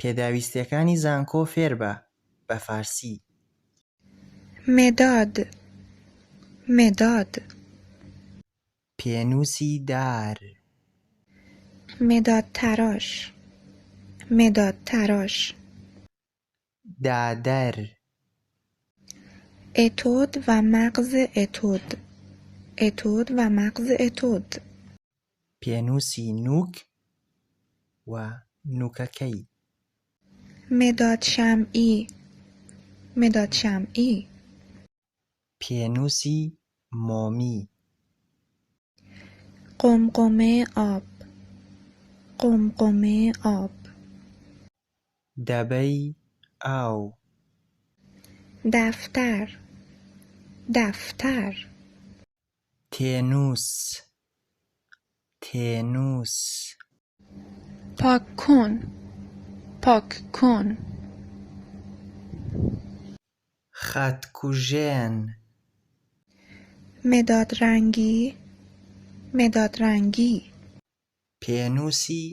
پێداویستیەکانی زانکۆ فێر بە بەفارسی. مداد مداد پێنووسی دار. مداد تراش مداد تراش دادەر. اتود و مغز اتود اتود و مغز اتود پێنووسی نووک و نووکەکەی. مداد شمعی مداد شمعی پێنووسی مۆمی. قمقمه آب قمقمه آب دەبەی ئاو. دفتر دفتر تێنووس تێنووس. پاک کن پاک کن خەتکوژێن. مداد رنگی مداد رنگی پێنووسی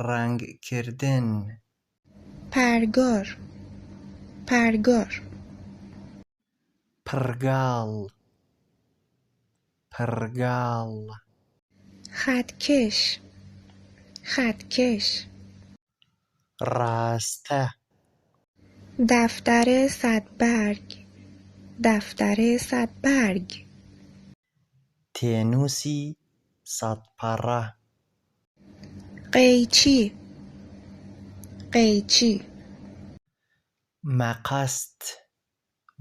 ڕەنگکردن. پرگار پرگار پڕگاڵ پڕگاڵ. خطکش خطکش ڕاستە. دفتر صدبرگ دفتر صدبرگ تێنووسی سەدپەڕە. قیچی قیچی مەقەست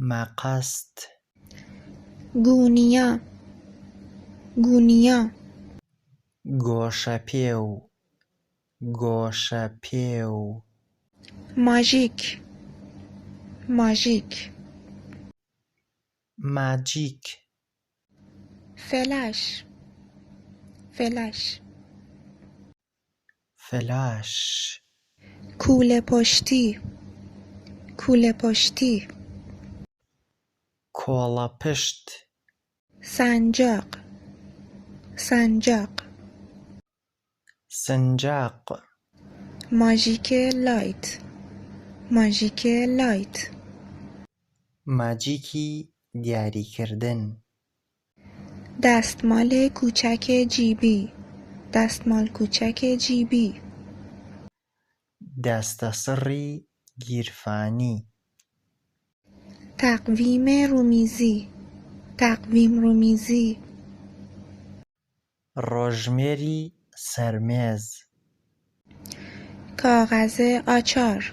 مەقەست. گونیا گونیا گۆشەپێو گۆشەپێو. ماژیک ماژیک ماجیک. فلش فلش فلاش. کوله پشتی کوله پشتی کۆڵەپشت. سنجاق سنجاق سنجاق. ماژیک لایت ماژیک لایت ماجیکی دیاریکردن. دستمال کوچک جیبی دستمال کوچک جیبی دەستەسڕی گیرفانی. تقویم رومیزی تقویم رومیزی ڕۆژمێری سەرمێز. کاغذ آچار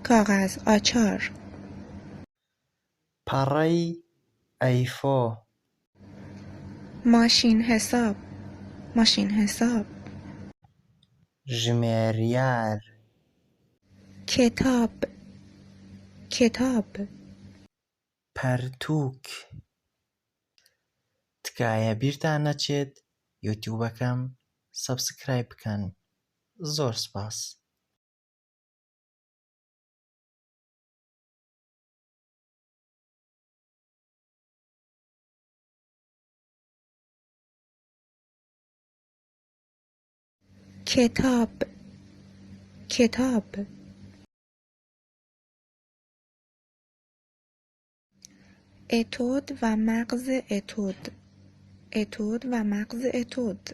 کاغذ آچار پەڕەی ئەیفۆ. ماشین حساب ماشین حساب ژمێریار. کتاب کتاب پەرتووک. تکایە بیرتان نەچێت یوتیوبەکەم سەبسکرایب بکەن. زۆر سوپاس. کتاب کتاب اتود و مغز اتود اتود و مغز اتود